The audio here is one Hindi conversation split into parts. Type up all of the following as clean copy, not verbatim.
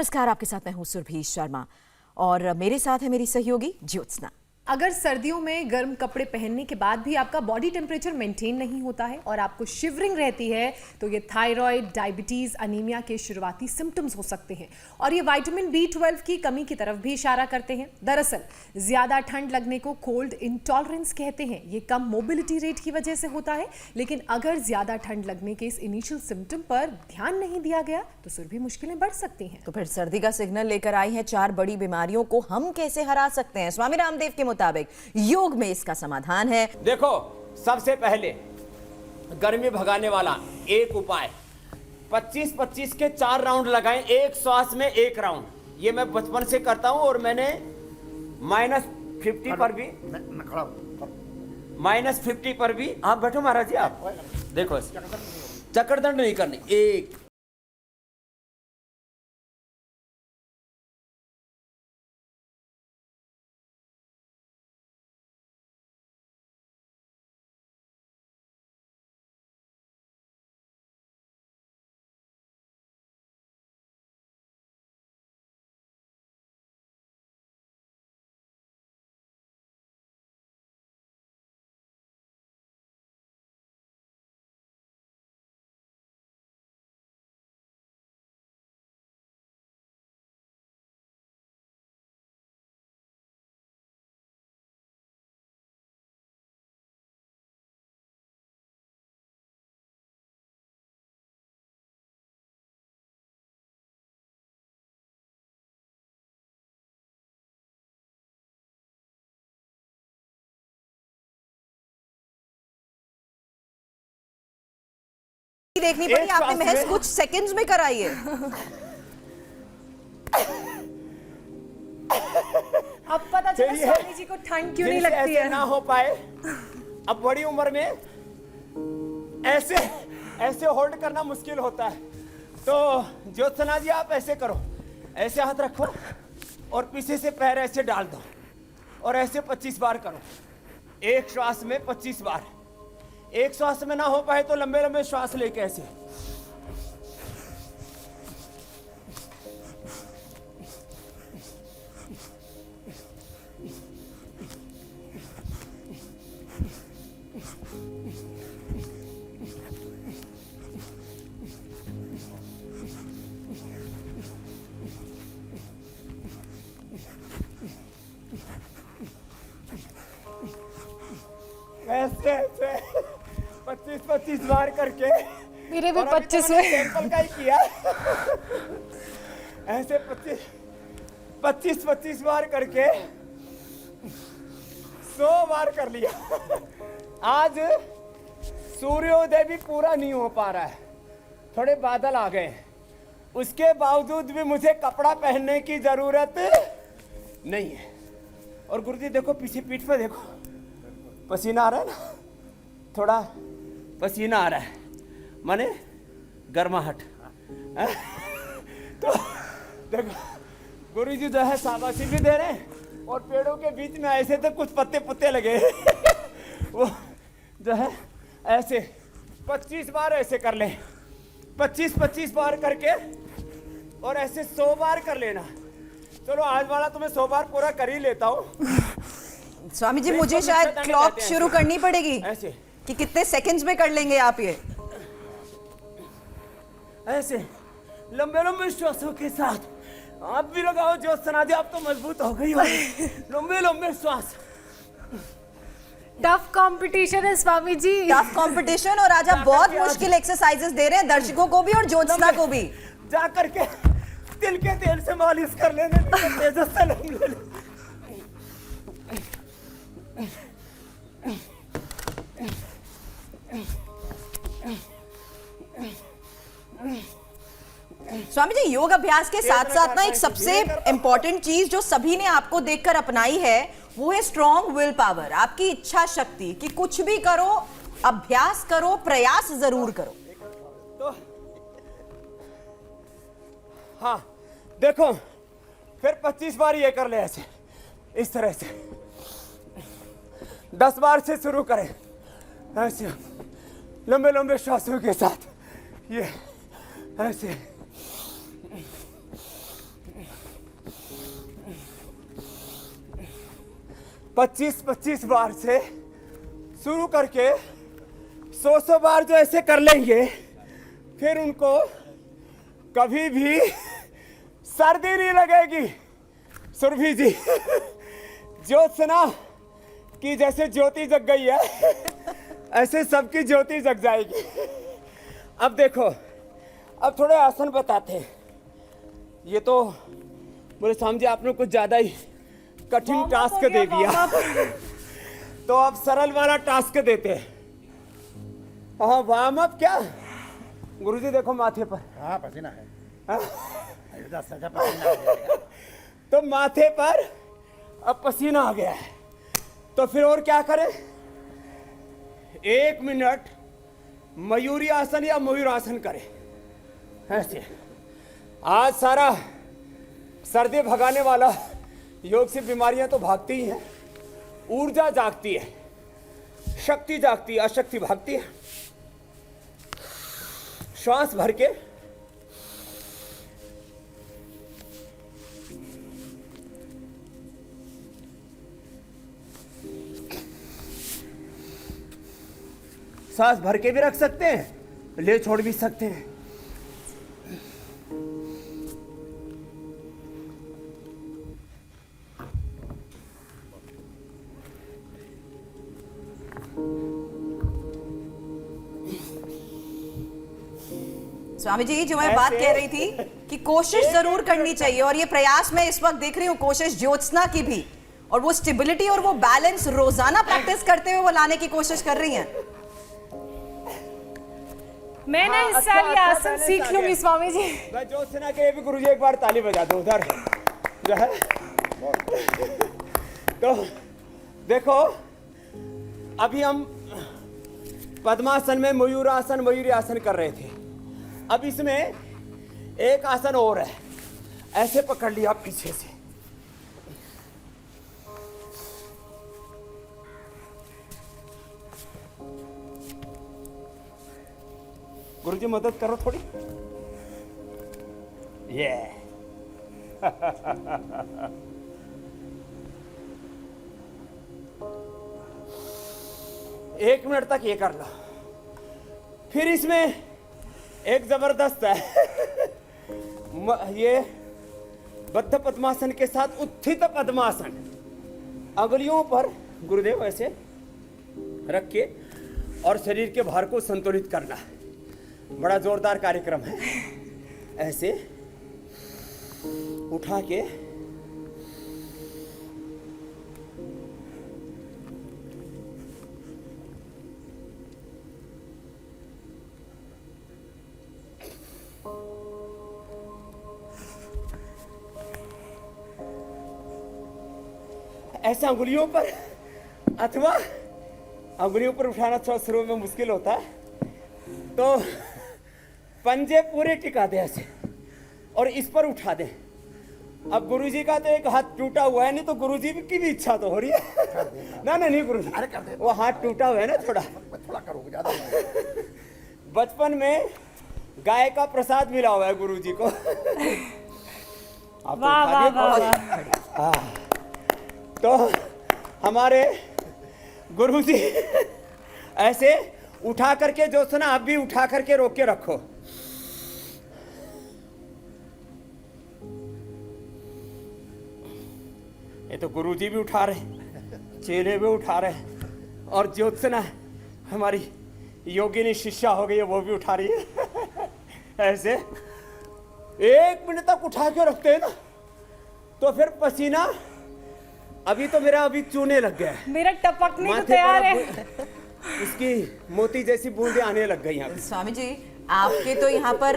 नमस्कार, आपके साथ मैं हूं सुरभि शर्मा और मेरे साथ है मेरी सहयोगी ज्योत्सना। अगर सर्दियों में गर्म कपड़े पहनने के बाद भी आपका बॉडी टेम्परेचर मेंटेन नहीं होता है और आपको शिवरिंग रहती है तो ये थायराइड, डायबिटीज, अनीमिया के शुरुआती सिम्टम्स हो सकते हैं और ये विटामिन B12 की कमी की तरफ भी इशारा करते हैं। दरअसल ज्यादा ठंड लगने को कोल्ड इंटॉलरेंस कहते हैं। ये कम मोबिलिटी रेट की वजह से होता है, लेकिन अगर ज्यादा ठंड लगने के इस इनिशियल सिम्टम पर ध्यान नहीं दिया गया तो फिर भी मुश्किलें बढ़ सकती हैं। तो फिर सर्दी का सिग्नल लेकर आई है 4 बड़ी बीमारियों को हम कैसे हरा सकते हैं। स्वामी रामदेव के मुताबिक योग में इसका समाधान है। देखो, सबसे पहले गर्मी भगाने वाला एक उपाय, 25-25 के 4 राउंड लगाएं, एक श्वास में 1 राउंड। ये मैं बचपन से करता हूं और मैंने -50 पर भी -50 पर भी। आप बैठो महाराज जी, आप देखो, चक्रदंड नहीं करनी। एक, देखनी पड़ी, आपने महज कुछ सेकंड्स में कराई है। अब पता चला स्वामी जी को ठंड क्यों नहीं लगती है। ना हो पाए, अब बड़ी उम्र में ऐसे होल्ड करना मुश्किल होता है। तो ज्योत्सना जी, आप ऐसे करो, ऐसे हाथ रखो और पीछे से पैर ऐसे डाल दो और ऐसे 25 बार करो। एक श्वास में 25 बार। एक श्वास में ना हो पाए तो लंबे लंबे श्वास लेके ऐसे। ऐसे ऐसे 25-25 बार करके। मेरे भी 25 हुए। सैंपल का ही किया। ऐसे 25-25 बार करके 100 बार कर लिया। आज सूर्योदय भी पूरा नहीं हो पा रहा है, थोड़े बादल आ गए, उसके बावजूद भी मुझे कपड़ा पहनने की जरूरत नहीं है। और गुरुजी देखो, पीछे पीठ पे देखो, पसीना आ रहा है ना, थोड़ा पसीना आ रहा है, माने गर्माहट। तो देखो, गुरुजी जो है शाबाशी भी दे रहे हैं और पेड़ों के बीच में ऐसे तो कुछ पत्ते पुत्ते लगे। वो जो है ऐसे 25 बार ऐसे कर ले, 25-25 बार करके और ऐसे 100 बार कर लेना। चलो आज वाला तो मैं 100 बार पूरा कर ही लेता हूँ। स्वामी जी, मुझे शायद क्लॉक शुरू करनी पड़ेगी ऐसे कि कितने सेकंड्स में कर लेंगे आप ये। ऐसे लंबे लंबे श्वासों के साथ आप भी लगाओ। ज्योत्सना जी, आप तो मजबूत हो गई हो। लंबे लंबे श्वास। टफ कंपटीशन है स्वामी जी, टफ कंपटीशन। और आज आप बहुत मुश्किल एक्सरसाइजेस दे रहे हैं दर्शकों को भी और ज्योत्सना को भी। जा करके तिल के तेल से मालिश कर लेने, तेजस से लम ले ले। स्वामी जी, योग अभ्यास के साथ साथ ना एक सबसे इंपॉर्टेंट चीज जो सभी ने आपको देखकर अपनाई है वो है स्ट्रॉन्ग विल पावर, आपकी इच्छा शक्ति कि कुछ भी करो, अभ्यास करो, प्रयास जरूर करो। तो हाँ देखो, फिर 25 बार ये कर ले ऐसे, इस तरह से 10 बार से शुरू करें ऐसे लंबे लंबे श्वासों के साथ। ये ऐसे 25-25 बार से शुरू करके 100 बार जो ऐसे कर लेंगे, फिर उनको कभी भी सर्दी नहीं लगेगी। सुरभि जी, ज्योत्सना की जैसे ज्योति जग गई है, ऐसे सबकी ज्योति जग जाएगी। अब देखो, अब थोड़े आसन बताते हैं। ये तो बोले स्वामी जी आपने कुछ ज्यादा ही कठिन टास्क दे दिया, तो अब सरल वाला टास्क देते हैं। हाँ, वार्म अप क्या गुरुजी? देखो माथे पर, हाँ पसीना है। हाँ? सजा पसीना आ जाएगा। तो माथे पर अब पसीना आ गया है, तो फिर और क्या करें? 1 मिनट मयूरी आसन या मयूर आसन करें ऐसे। आज सारा सर्दी भगाने वाला योग से बीमारियां तो भागती ही हैं, ऊर्जा जागती है, शक्ति जागती है, अशक्ति भागती है। श्वास भर के सांस भर के भी रख सकते हैं, ले छोड़ भी सकते हैं। स्वामी जी, जो मैं बात कह रही थी कि कोशिश जरूर करनी चाहिए, और ये प्रयास मैं इस वक्त देख रही हूँ कोशिश ज्योत्सना की भी, और वो स्टेबिलिटी और वो बैलेंस रोजाना प्रैक्टिस करते हुए वो लाने की कोशिश कर रही हैं। मैं ना इस साल ये आसन सीख लूंगी स्वामी जी। मैं ज्योत्सना के लिए भी गुरुजी एक बार ताली बजा दो उधर जो है। तो देखो, अभी हम पद्मासन में मयूरासन मयूरी आसन कर रहे थे। अब इसमें एक आसन और है, ऐसे पकड़ लिया पीछे से, गुरुजी मदद करो थोड़ी। ये एक मिनट तक ये कर लो। फिर इसमें एक जबरदस्त है ये बद्ध पद्मासन के साथ उत्थित पद्मासन। अंगुलियों पर गुरुदेव ऐसे रख के और शरीर के भार को संतुलित करना। बड़ा जोरदार कार्यक्रम है। ऐसे उठा के ऐसे अंगुलियों पर, अथवा अंगुलियों पर उठाना थोड़ा शुरू में मुश्किल होता है, तो पंजे पूरे टिका दे ऐसे और इस पर उठा दे। अब गुरुजी का तो एक हाथ टूटा हुआ है, नहीं तो गुरुजी की भी इच्छा तो हो रही है। ना नहीं गुरुजी, अरे कर दे। वो हाथ टूटा हुआ है ना थोड़ा। थोड़ा करो, ज्यादा नहीं। बचपन में गाय का प्रसाद मिला हुआ है गुरुजी को। आप वाह वाह वाह वाह। तो हमारे गुरुजी ऐसे उठा करके, जो सुना आप भी उठा करके रोक के रखो। ये तो गुरुजी भी उठा रहे, चेले भी उठा रहे, और ज्योत्सना हमारी योगिनी शिष्या हो गई है, वो भी उठा रही है। ऐसे 1 मिनट तक उठा के रखते हैं ना, तो फिर पसीना अभी तो मेरा अभी चूने लग गया है, मेरा टपकने को माथे तैयार पर है। इसकी मोती जैसी बूंदें आने लग गई हैं। स्वामी जी, आपके तो यहाँ पर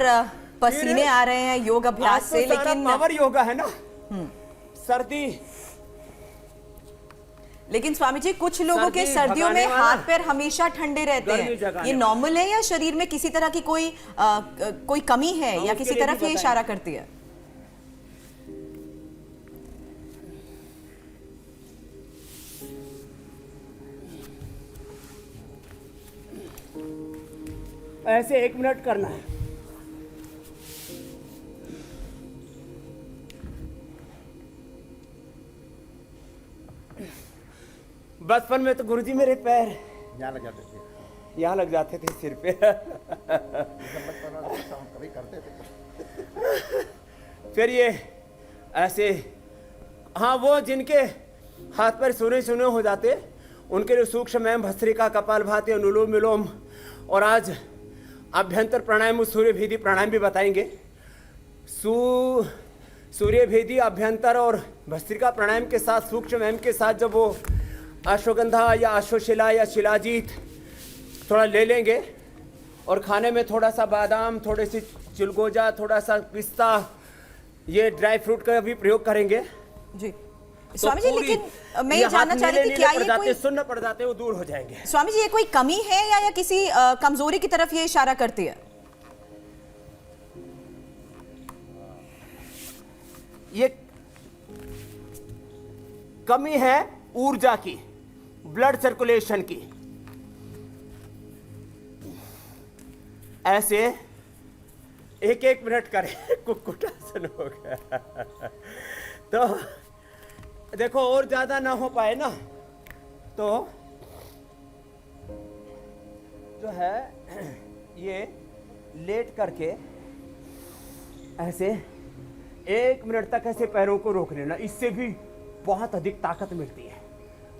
पसीने आ रहे हैं योग अभ्यास से, लेकिन पावर योगा है ना। सर्दी, लेकिन स्वामी जी कुछ लोगों के सर्दी सर्दियों में भगाने वाला, हाथ पैर हमेशा ठंडे रहते गर्मी हैं। जगाने ये वाला। नॉर्मल है या शरीर में किसी तरह की कोई कमी है, या उसके किसी लिए भी तरफ ये बताएं। इशारा करती है? ऐसे 1 मिनट करना है। बचपन में तो गुरुजी मेरे पैर यहाँ लग जाते थे। यहाँ लग जाते थे सिर पे। जब बचपन में ऐसा हम कभी करते थे। फिर ये ऐसे, हाँ, वो जिनके हाथ पैर सुने सुने हो जाते उनके लिए सूक्ष्म एवं भस्त्रिका, कपालभाति, अनुलोम विलोम और आज अभ्यंतर प्राणायाम, सूर्य भेदी प्राणायाम भी बताएंगे। सूर्य भेदी, अभ्यंतर और भस्त्रिका प्राणायाम के साथ सूक्ष्म एवं के साथ जब वो अश्वगंधा या अश्वशिला या शिलाजीत थोड़ा ले लेंगे और खाने में थोड़ा सा बादाम, थोड़े सी चिलगोजा, थोड़ा सा पिस्ता, ये ड्राई फ्रूट का भी प्रयोग करेंगे जी तो स्वामी जी, पूरी लेकिन मैं ये जानना चाह रही थी क्या ये कोई सुन्न पड़ जाते वो दूर हो जाएंगे। स्वामी जी ये कोई कमी है या किसी कमजोरी की तरफ ये इशारा करती है? ये कमी है ऊर्जा की, ब्लड सर्कुलेशन की। ऐसे एक एक मिनट करें, कुक्कुटासन हो गया। तो देखो और ज्यादा ना हो पाए ना तो जो है ये लेट करके ऐसे 1 मिनट तक ऐसे पैरों को रोक लेना, इससे भी बहुत अधिक ताकत मिलती है।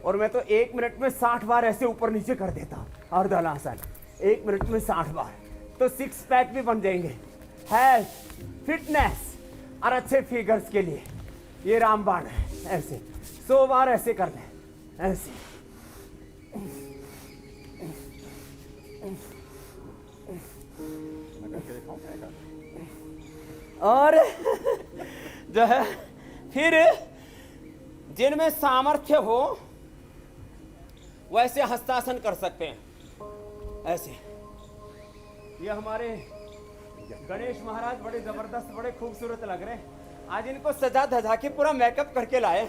और मैं तो 1 मिनट में 60 बार ऐसे ऊपर नीचे कर देता हूँ अर्धलासन, 1 मिनट में 60 बार, तो 6 पैक भी बन जाएंगे। हेल्थ, फिटनेस और अच्छे फिगर्स के लिए ये रामबाण है। ऐसे 100 बार ऐसे कर लें, ऐसे। और जो है फिर जिनमें सामर्थ्य हो वैसे हस्तासन कर सकते हैं ऐसे। ये हमारे गणेश महाराज बड़े जबरदस्त, बड़े खूबसूरत लग रहे हैं। आज इनको सजा धजा के पूरा मेकअप करके लाए।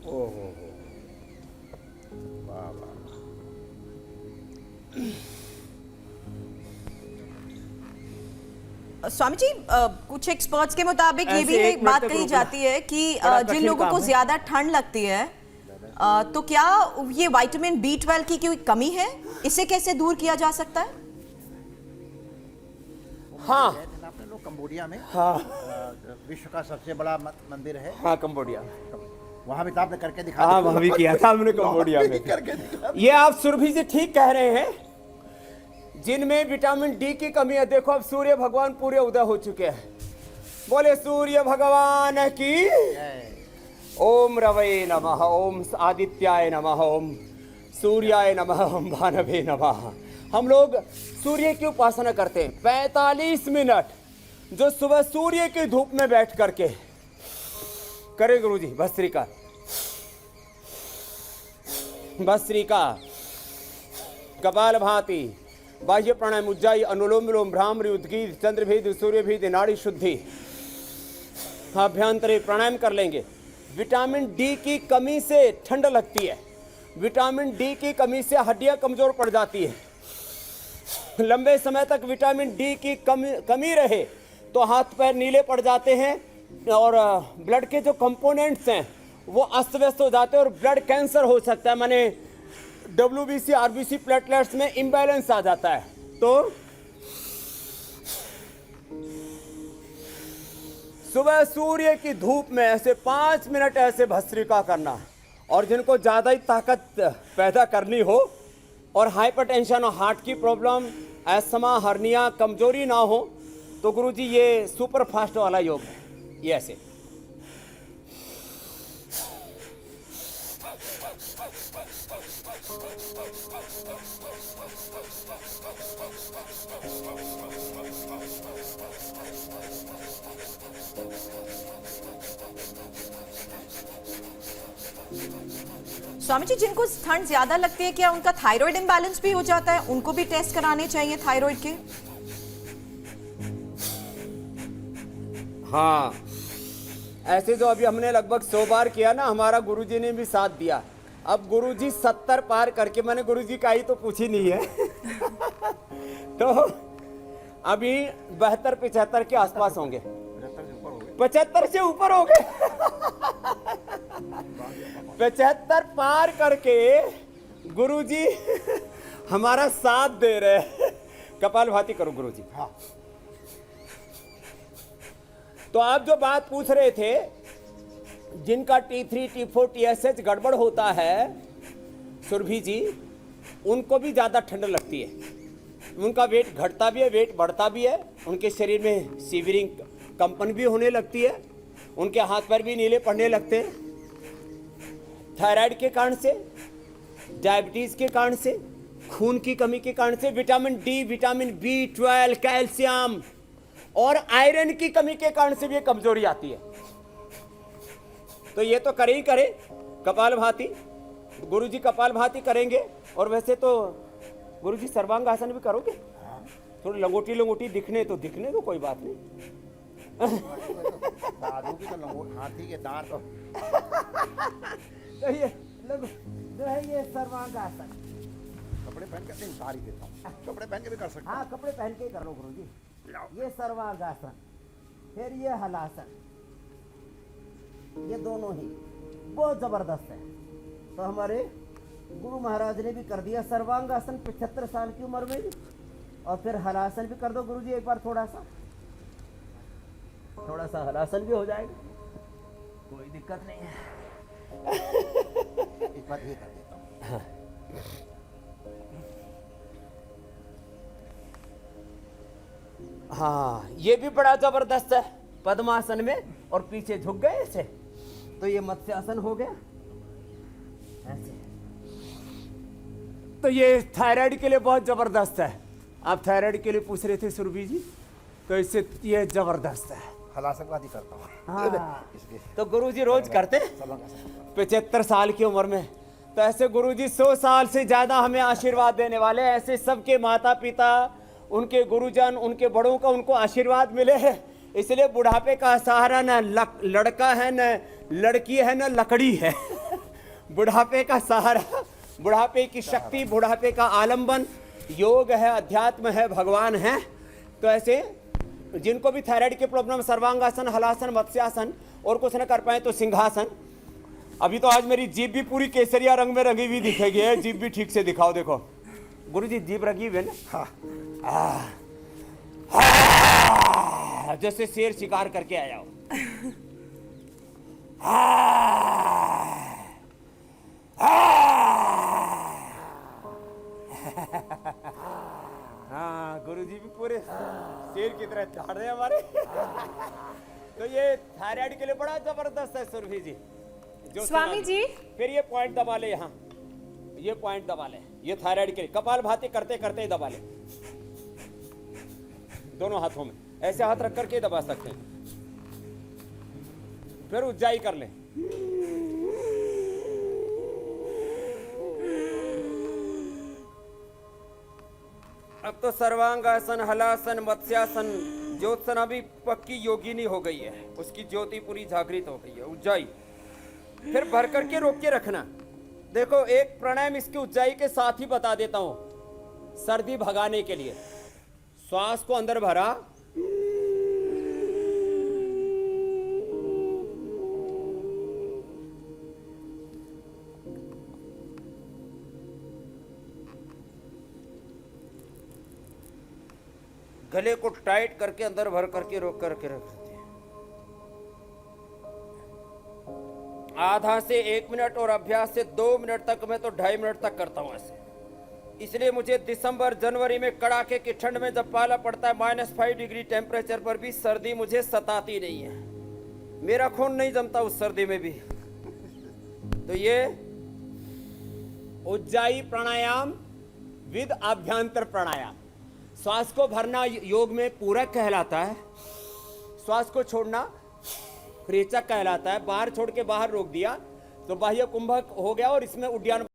ओहो, वाह वाह। स्वामी जी कुछ एक्सपर्ट्स के मुताबिक ये भी ऐसे एक 1 बात मिनट तक कही रुकना। जाती है कि बड़ा जिन कठिन लोगों काम को है। ज्यादा ठंड लगती है तो क्या ये विटामिन B12 की कोई कमी है? इसे कैसे दूर किया जा सकता है? हाँ गए थे ना आपने लोग कंबोडिया में, हाँ विश्व का सबसे बड़ा मंदिर है हाँ, कंबोडिया। वहां भी तो आपने करके दिखा हाँ, दिया। वहाँ भी किया था हमने कंबोडिया में। करके दिखा। ये आप सुरभि जी ठीक कह रहे हैं, जिनमें विटामिन डी की कमी है। देखो अब सूर्य भगवान पूरे उदय हो चुके हैं। बोले सूर्य भगवान की। ओम रवये नमः, ओम आदित्याय नमः, ओम सूर्याय नमः, ओम भानवे नमः। हम लोग सूर्य की उपासना करते हैं 45 मिनट, जो सुबह सूर्य की धूप में बैठ करके करें गुरुजी। भस्त्रिका, भस्त्रिका, कपालभाति, बाह्य प्राणायाम, उज्जाई, अनुलोम विलोम, भ्रामरी, उद्गीत, चंद्रभेद, सूर्यभेद, नाड़ी शुद्धि, अभ्यंतरी प्राणायाम कर लेंगे। विटामिन डी की कमी से ठंड लगती है, विटामिन डी की कमी से हड्डियां कमजोर पड़ जाती है। लंबे समय तक विटामिन डी की कमी रहे तो हाथ पैर नीले पड़ जाते हैं और ब्लड के जो कंपोनेंट्स हैं वो अस्त व्यस्त हो जाते हैं और ब्लड कैंसर हो सकता है। माने WBC, RBC प्लेटलेट्स में इम्बैलेंस आ जाता है। तो सुबह सूर्य की धूप में ऐसे 5 मिनट ऐसे भस्त्रिका करना। और जिनको ज़्यादा ही ताकत पैदा करनी हो और हाइपरटेंशन और हार्ट की प्रॉब्लम, एस्थमा, हर्निया, कमजोरी ना हो तो गुरुजी ये सुपर फास्ट वाला योग है। ये ऐसे स्वामी जी, जिनको ठंड ज्यादा लगती है क्या उनका थायराइड इम्बैलेंस भी हो जाता है? उनको भी टेस्ट कराने चाहिए थायराइड के? हाँ, ऐसे जो अभी हमने लगभग 100 बार किया ना, हमारा गुरुजी ने भी साथ दिया। अब गुरुजी 70 पार करके, मैंने गुरुजी का ही तो पूछी नहीं है तो अभी 72-75 के आसपास होंगे। 75 से ऊपर हो गए। 75 से ऊपर हो गए। 75 पार करके गुरुजी हमारा साथ दे रहे हैं। कपालभाति करो गुरुजी। हाँ। तो आप जो बात पूछ रहे थे, जिनका T3 T4 TSH गड़बड़ होता है सुरभि जी, उनको भी ज्यादा ठंड लगती है, उनका वेट घटता भी है, वेट बढ़ता भी है, उनके शरीर में शिवरिंग कंपन भी होने लगती है, उनके हाथ पैर भी नीले पड़ने लगते हैं, थायराइड के कारण से, डायबिटीज के कारण से, खून की कमी के कारण से, vitamin D, vitamin B12, calcium और आयरन की कमी के कारण से भी ये कमजोरी आती है। तो ये तो करे ही करे कपालभाति। गुरुजी कपालभाति करेंगे, और वैसे तो गुरुजी सर्वांग आसन भी करोगे? थोड़ी लंगोटी लंगोटी दिखने तो दिखने दो, कोई बात नहीं। दादू की तो लंगोट, हाथी के दांत तो तो ये लोग जो है ये सर्वांग आसन, कपड़े पहन के सारी देता हूँ, कपड़े पहन के भी कर सकते हाँ कपड़े पहन के कर लो गुरुजी। ये सर्वांग आसन, फिर ये हलासन, ये दोनों ही बहुत जबरदस्त है। तो हमारे गुरु महाराज ने भी कर दिया सर्वांग आसन 75 साल की उम्र में भी, और फिर हलासन भी कर दो गुरुजी एक बार, थोड़ा सा हलासन भी हो जाएगा, कोई दिक्कत नहीं है। एक बार ये कर देता हूँ। हाँ ये भी बड़ा जबरदस्त है, पद्मासन में और पीछे झुक गए ऐसे, तो ये मत्स्यासन हो गया ऐसे। तो ये थायराइड के लिए बहुत जबरदस्त है। आप थायराइड के लिए पूछ रहे थे सुरभि जी, तो इससे ये जबरदस्त है। हलासनवादी करता हूँ। हाँ। इसलिए तो गुरुजी रोज करते सर्वांग आसन। 75 साल की उम्र में, तो ऐसे गुरुजी 100 साल से ज्यादा हमें आशीर्वाद देने वाले हैं। ऐसे सबके माता पिता, उनके गुरुजन, उनके बड़ों का उनको आशीर्वाद मिले है। इसलिए बुढ़ापे का सहारा न लड़का है, न लड़की है, न लकड़ी है। बुढ़ापे का सहारा, बुढ़ापे की शक्ति, बुढ़ापे का आलंबन योग है, अध्यात्म है, भगवान है। तो ऐसे जिनको भी थायराइड के प्रॉब्लम, सर्वांगासन, हलासन, मत्स्यासन, और कुछ न कर पाए तो सिंहासन। अभी तो आज मेरी जीभ भी पूरी केसरिया रंग में रंगी हुई दिखेगी है। जीभ भी ठीक से दिखाओ, देखो गुरुजी जीभ रंगी हुई है ना। जैसे शेर शिकार करके आया हो। हाँ गुरुजी भी पूरे शेर की तरह झाड़ रहे हैं हमारे। तो ये थायराइड के लिए बड़ा जबरदस्त है सुरभि जी। जो स्वामी जी, फिर ये पॉइंट दबा ले, यहाँ ये पॉइंट दबा ले, ये थायराइड के लिए कपालभाति करते करते ही दबा ले, दोनों हाथों में ऐसे हाथ रख करके दबा सकते हैं। फिर उज्जाई कर ले। अब तो सर्वांगासन, हलासन, मत्स्यासन, ज्योत्सना भी पक्की योगिनी हो गई है, उसकी ज्योति पूरी जागृत हो गई है। उज्जाई फिर भर करके रोक के रखना। देखो एक प्राणायाम इसकी उज्जाई के साथ ही बता देता हूं, सर्दी भगाने के लिए। श्वास को अंदर भरा, गले को टाइट करके अंदर भर करके रोक करके रख देते हैं। आधा से 1 मिनट और अभ्यास से 2 मिनट तक, मैं तो 2.5 मिनट तक करता हूं ऐसे। इसलिए मुझे दिसंबर जनवरी में कड़ाके की ठंड में जब पाला पड़ता है -5 डिग्री टेम्परेचर पर भी सर्दी मुझे सताती नहीं है। मेरा खून नहीं जमता उस सर्दी में भी। तो ये उज्जाई प्राणायाम विद आभ्यंतर प्राणायाम। श्वास को भरना योग में पूरक कहलाता है, श्वास को छोड़ना रेचक कहलाता है। बाहर छोड़ के बाहर रोक दिया तो बाह्य कुंभक हो गया और इसमें उड्डयन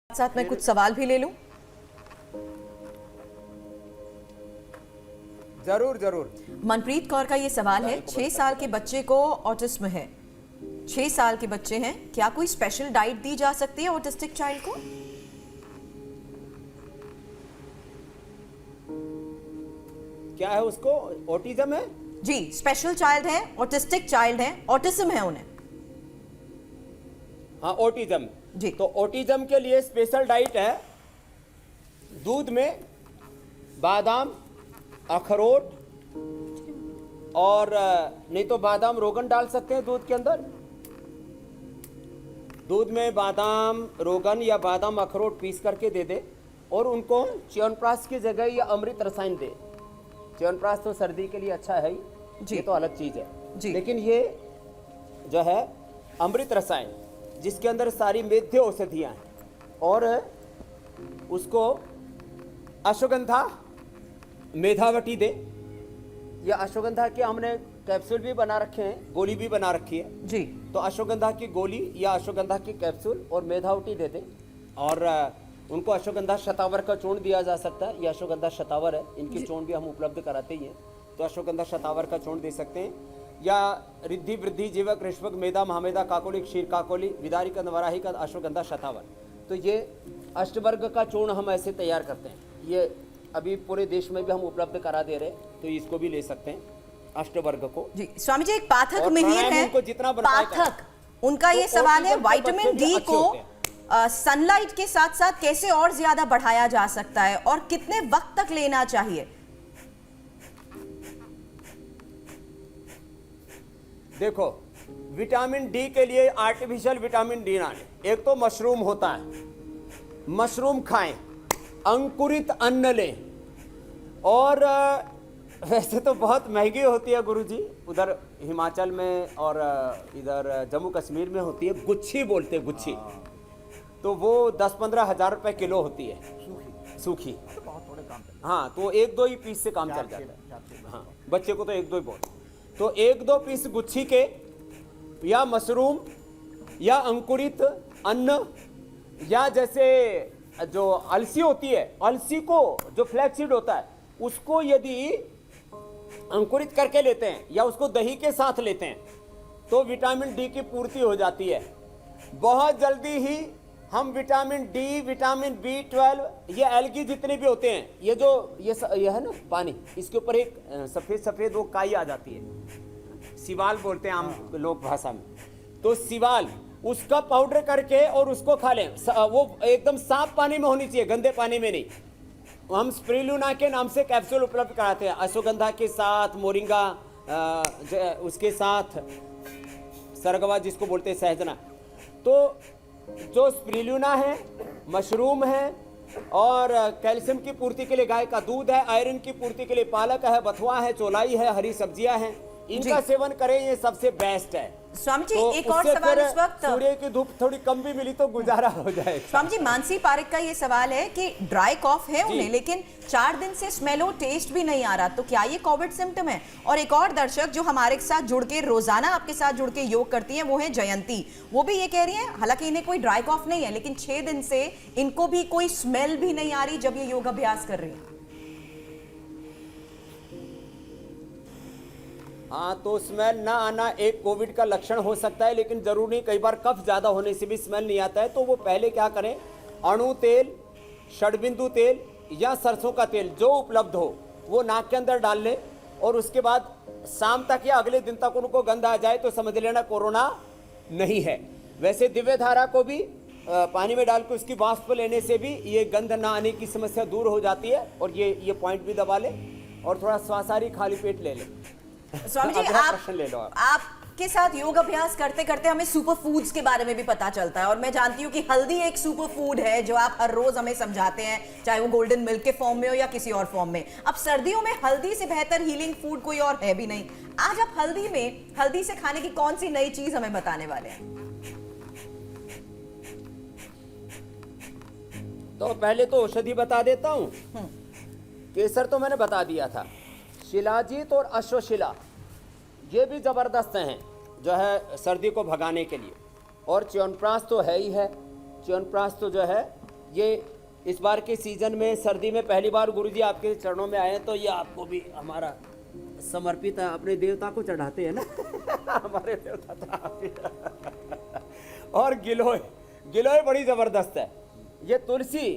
साथ मैं कुछ सवाल भी ले लूं? जरूर जरूर। मनप्रीत कौर का ये सवाल है, 6 साल के बच्चे को ऑटिज्म है, 6 साल के बच्चे हैं, क्या कोई स्पेशल डाइट दी जा सकती है ऑटिस्टिक चाइल्ड को? क्या है उसको? ऑटिज्म है जी, स्पेशल चाइल्ड है, ऑटिस्टिक चाइल्ड है, ऑटिज्म है उन्हें। हाँ, ऑटिज्म जी। तो ऑटिज्म के लिए स्पेशल डाइट है, दूध में बादाम, अखरोट और नहीं तो बादाम रोगन डाल सकते हैं दूध के अंदर। दूध में बादाम रोगन या बादाम अखरोट पीस करके दे दे और उनको च्यवनप्राश की जगह या अमृत रसायन दे। च्यवनप्राश तो सर्दी के लिए अच्छा है ही, जी। ये तो अलग चीज है जी। लेकिन ये जो है अमृत रसायन जिसके अंदर सारी मेध्य औषधियां हैं और उसको अश्वगंधा मेधावटी दे, या अश्वगंधा के हमने कैप्सूल भी बना रखे हैं, गोली भी बना रखी है जी। तो अश्वगंधा की गोली या अश्वगंधा की कैप्सूल और मेधावटी दे दे और उनको अश्वगंधा शतावर का चूर्ण दिया जा सकता है। ये अश्वगंधा शतावर है, इनकी चूर्ण भी हम उपलब्ध कराते ही हैं, तो अश्वगंधा शतावर का चूर्ण दे सकते हैं। या रिद्धि वृद्धि जीवक ऋष्वक मेधा महामेधा काकोली क्षीर काकोली विदारी कंद वराही कंद अश्वगंधा शतावर, तो ये अष्टवर्ग का चूर्ण हम ऐसे तैयार करते हैं। ये अभी पूरे देश में भी हम उपलब्ध करा दे रहे हैं, तो इसको भी ले सकते हैं अष्टवर्ग को। जी स्वामी जी, एक पाठक और मिहिर प्राणायाम है, उनको जितना बन पाए करें। पाठक उनका ये तो सवाल है, ऑटिज्म के विटामिन बच्चे भी डी अच्छे को होते हैं। सनलाइट के साथ साथ कैसे और ज्यादा बढ़ाया जा सकता है और कितने वक्त तक लेना चाहिए? देखो, विटामिन डी के लिए आर्टिफिशियल विटामिन डी ना लें। एक तो मशरूम होता है, मशरूम खाएं, अंकुरित अन्न लें, और वैसे तो बहुत महंगी होती है गुरुजी, उधर हिमाचल में और इधर जम्मू कश्मीर में होती है, गुच्छी बोलते हैं, गुच्छी, तो वो 10-15 हज़ार रुपए किलो होती है सूखी। तो बहुत थोड़े काम करते हाँ, तो 1-2 ही पीस से काम चल जाता है। हाँ, बच्चे को तो 1-2 ही बहुत, तो 1-2 पीस गुच्छी के या मशरूम या अंकुरित अन्न, या जैसे जो अलसी होती है, अलसी को जो फ्लैक्सीड होता है उसको यदि अंकुरित करके लेते हैं या उसको दही के साथ लेते हैं तो विटामिन डी की पूर्ति हो जाती है। बहुत जल्दी ही हम विटामिन डी, विटामिन B12, ये एल्गी जितने भी होते हैं, ये जो ये है ना पानी, इसके ऊपर एक सफ़ेद सफ़ेद वो काई आ जाती है, सिवाल बोलते हैं आम लोक भाषा में, तो सिवाल, उसका पाउडर करके और उसको खा लें। वो एकदम साफ पानी में होनी चाहिए, गंदे पानी में नहीं। हम स्प्रिलुना के नाम से कैप्सूल उपलब्ध कराते हैं, अश्वगंधा के साथ, मोरिंगा उसके साथ, सरगवा जिसको बोलते हैं सहजना। तो जो स्प्रिलुना है, मशरूम है, और कैल्शियम की पूर्ति के लिए गाय का दूध है, आयरन की पूर्ति के लिए पालक है, बथुआ है, चौलाई है, हरी सब्जियां हैं, इनका सेवन करें, ये सबसे बेस्ट है। स्वामी जी, तो एक और उससे सवाल फिर इस वक्त सूर्य की धूप थोड़ी कम भी मिली तो गुजारा हो जाएगा। स्वामी जी, मानसी पारिक का ये सवाल है कि ड्राई कॉफ है उन्हें, लेकिन 4 दिन से स्मेल और टेस्ट भी नहीं आ रहा, तो क्या ये कोविड सिम्टम है? और एक और दर्शक जो हमारे साथ जुड़ के रोजाना आपके साथ जुड़ के योग करती हैं, वो है जयंती, वो भी ये कह रही है, हालांकि इन्हें कोई ड्राई कॉफ नहीं है, लेकिन 6 दिन से इनको भी कोई स्मेल भी नहीं आ रही जब ये योग अभ्यास कर रही है। हाँ, तो स्मेल ना आना एक कोविड का लक्षण हो सकता है, लेकिन जरूर नहीं, कई बार कफ ज़्यादा होने से भी स्मेल नहीं आता है। तो वो पहले क्या करें, अणु तेल, षडबिंदु तेल या सरसों का तेल जो उपलब्ध हो वो नाक के अंदर डाल लें, और उसके बाद शाम तक या अगले दिन तक उनको गंध आ जाए तो समझ लेना कोरोना नहीं है। वैसे दिव्य धारा को भी पानी में डाल के उसकी वाष्प लेने से भी ये गंध ना आने की समस्या दूर हो जाती है। और ये पॉइंट भी दबा लें और थोड़ा स्वासारी खाली पेट ले लें। स्वामी जी, प्रश्न ले लो आपके साथ योग अभ्यास करते करते हमें सुपर फूड्स के बारे में भी पता चलता है, और मैं जानती हूँ कि हल्दी एक सुपर फूड है जो आप हर रोज हमें समझाते हैं, चाहे वो गोल्डन मिल्क के फॉर्म में हो या किसी और फॉर्म में। अब सर्दियों में हल्दी से बेहतर हीलिंग फूड कोई और है भी नहीं। आज आप हल्दी से खाने की कौन सी नई चीज हमें बताने वाले हैं? तो पहले तो औषधि बता देता हूँ। केसर तो मैंने बता दिया था, शिलाजीत और अश्वशिला ये भी ज़बरदस्त हैं जो है सर्दी को भगाने के लिए। और च्यवनप्राश तो है ही है, च्यवनप्राश तो जो है ये इस बार के सीजन में सर्दी में पहली बार गुरुजी आपके चरणों में आए हैं, तो ये आपको भी हमारा समर्पित है। अपने देवता को चढ़ाते हैं ना हमारे देवता तो आप ही। और गिलोय, गिलोय बड़ी जबरदस्त है। ये तुलसी,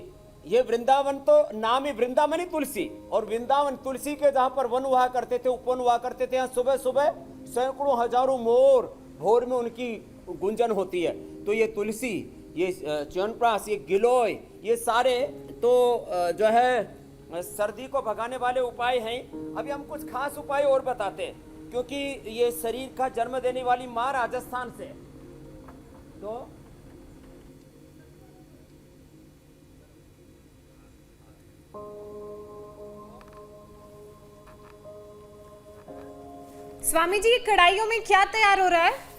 ये वृंदावन तो नाम ही वृंदावन ही तुलसी, और वृंदावन तुलसी के जहाँ पर वन हुआ करते थे, उपवन हुआ करते थे, यहाँ सुबह सुबह सैकड़ों हजारों मोर भोर में उनकी गुंजन होती है। तो ये तुलसी, ये च्यवनप्राश, ये गिलोय, ये सारे तो जो है सर्दी को भगाने वाले उपाय हैं। अभी हम कुछ खास उपाय और बताते हैं, क्योंकि ये शरीर का जन्म देने वाली माँ राजस्थान से है। तो स्वामी जी, ये कढ़ाइयों में क्या तैयार हो रहा है?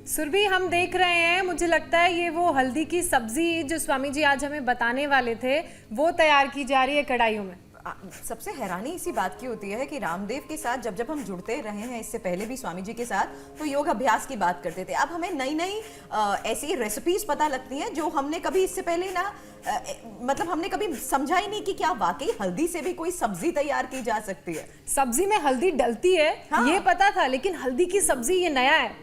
सुरभि, हम देख रहे हैं, मुझे लगता है ये वो हल्दी की सब्जी जो स्वामी जी आज हमें बताने वाले थे, वो तैयार की जा रही है कढ़ाइयों में। सबसे हैरानी इसी बात की होती है कि रामदेव के साथ जब जब हम जुड़ते रहे हैं, इससे पहले भी स्वामी जी के साथ, तो योग अभ्यास की बात करते थे। अब हमें नई नई ऐसी रेसिपीज पता लगती हैं जो हमने कभी इससे पहले ना मतलब हमने कभी समझा ही नहीं कि क्या वाकई हल्दी से भी कोई सब्जी तैयार की जा सकती है। सब्जी में हल्दी डलती है, हाँ। ये पता था, लेकिन हल्दी की सब्जी ये नया है।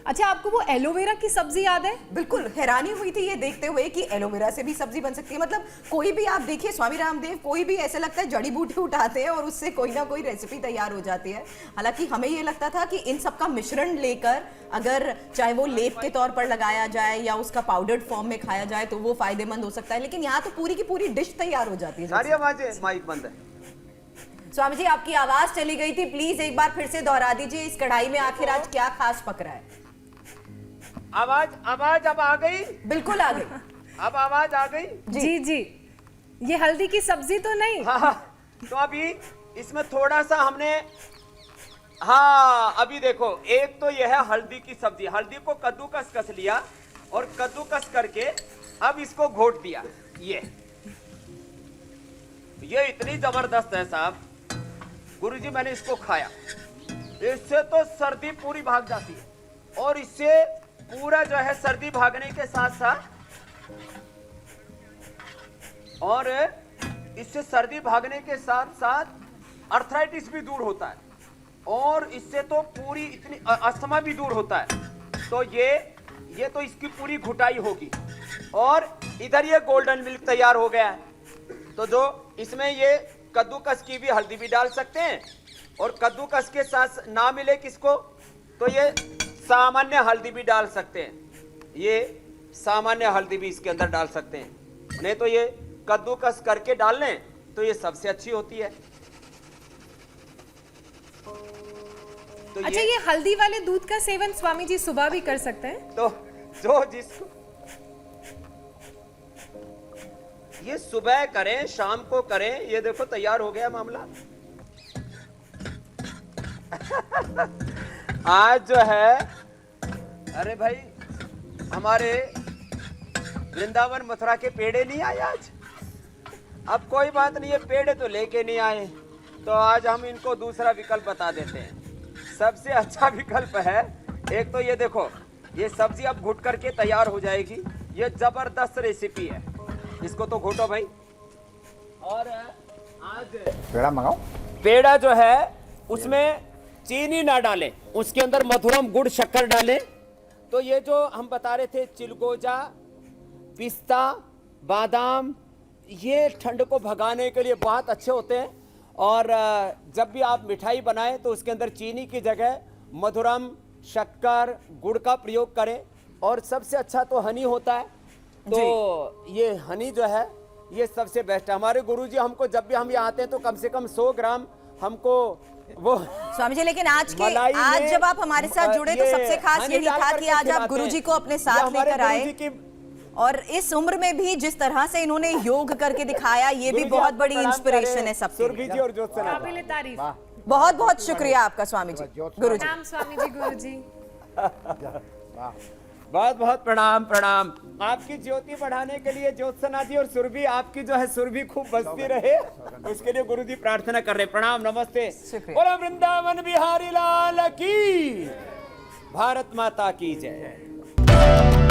अच्छा, आपको वो एलोवेरा की सब्जी याद है? बिल्कुल हैरानी हुई थी ये देखते हुए कि एलोवेरा से भी सब्जी बन सकती है। मतलब कोई भी आप देखिए, स्वामी रामदेव कोई भी ऐसा लगता है जड़ी बूटी उठाते हैं और उससे कोई ना कोई रेसिपी तैयार हो जाती है। हालांकि हमें ये लगता था कि इन सब का मिश्रण लेकर अगर चाहे वो लेप के तौर पर लगाया जाए या उसका पाउडर्ड फॉर्म में खाया जाए तो वो फायदेमंद हो सकता है, लेकिन यहाँ तो पूरी की पूरी डिश तैयार हो जाती है। माइक बंद है। स्वामी जी, आपकी आवाज चली गई थी, प्लीज एक बार फिर से दोहरा दीजिए। इस कढ़ाई में आखिर आज क्या खास पक रहा है? आवाज अब आ गई? बिल्कुल आ गई। अब आवाज आ गई? जी जी, ये हल्दी की सब्जी तो नहीं? हाँ, तो अभी इसमें थोड़ा सा हमने, हाँ अभी देखो, एक तो यह है हल्दी की सब्जी। हल्दी को कद्दूकस कस लिया और कद्दूकस करके अब इसको घोट दिया। ये इतनी जबरदस्त है साहब, गुरुजी मैंने इसको खाया, इससे तो सर्दी पूरी भाग जाती है। और इससे पूरा जो है सर्दी भागने के साथ साथ, और इससे सर्दी भागने के साथ साथ अर्थराइटिस भी दूर होता है, और इससे तो पूरी इतनी अस्थमा भी दूर होता है। तो ये तो इसकी पूरी घुटाई होगी। और इधर ये गोल्डन मिल्क तैयार हो गया है। तो जो इसमें ये कद्दूकस की भी हल्दी भी डाल सकते हैं, और कद्दूकस के साथ ना मिले किसको तो ये सामान्य हल्दी भी डाल सकते हैं। ये सामान्य हल्दी भी इसके अंदर डाल सकते हैं, नहीं तो ये कद्दूकस करके डाल लें तो ये सबसे अच्छी होती है। तो अच्छा, ये हल्दी वाले दूध का सेवन स्वामी जी सुबह भी कर सकते हैं? तो जो जिसको ये सुबह करें, शाम को करें, ये देखो तैयार हो गया मामला। आज जो है, अरे भाई हमारे वृंदावन मथुरा के पेड़े नहीं आए आज। अब कोई बात नहीं है, पेड़े तो लेके नहीं आए, तो आज हम इनको दूसरा विकल्प बता देते हैं। सबसे अच्छा विकल्प है, एक तो ये देखो, ये सब्जी अब घुट करके तैयार हो जाएगी। ये जबरदस्त रेसिपी है, इसको तो घोटो भाई। और आज पेड़ा मंगाओ। पेड़ा जो है उसमें चीनी ना डालें, उसके अंदर मधुरम गुड़ शक्कर डालें। तो ये जो हम बता रहे थे, चिलगोजा, पिस्ता, बादाम, ये ठंड को भगाने के लिए बहुत अच्छे होते हैं। और जब भी आप मिठाई बनाएं तो उसके अंदर चीनी की जगह मधुरम, शक्कर, गुड़ का प्रयोग करें। और सबसे अच्छा तो हनी होता है, तो ये हनी जो है ये सबसे बेस्ट है। हमारे गुरुजी हमको जब भी हम यहाँ आते हैं तो कम से कम 100 ग्राम हमको वो स्वामी जी, लेकिन आज मलाई जब आप हमारे साथ जुड़े तो सबसे खास हनी यही डाल था करके कि आज आप खिलाते गुरुजी हैं। को अपने ये साथ हमारे लेकर आए, गुरुजी की और इस उम्र में भी जिस तरह से इन्होंने योग करके दिखाया, ये भी गुरुजी, बहुत आप बड़ी प्रणाम इंस्पिरेशन करें है सबके सुरभि लिए। जी और ज्योत्सना। काबिल तारीफ। बहुत बहुत शुक्रिया आपका स्वामी जी, गुरुजी। नाम स्वामी जी, गुरुजी। बहुत बहुत प्रणाम प्रणाम। आपकी ज्योति बढ़ाने के लिए ज्योत्सना जी और सुरभि आपकी जो है सुरभि खूब बजती रहे, उसके लिए गुरु जी प्रार्थना कर रहे। प्रणाम नमस्ते। शुक्रिया। बोलो वृंदावन बिहारी लाल की, भारत माता की जय।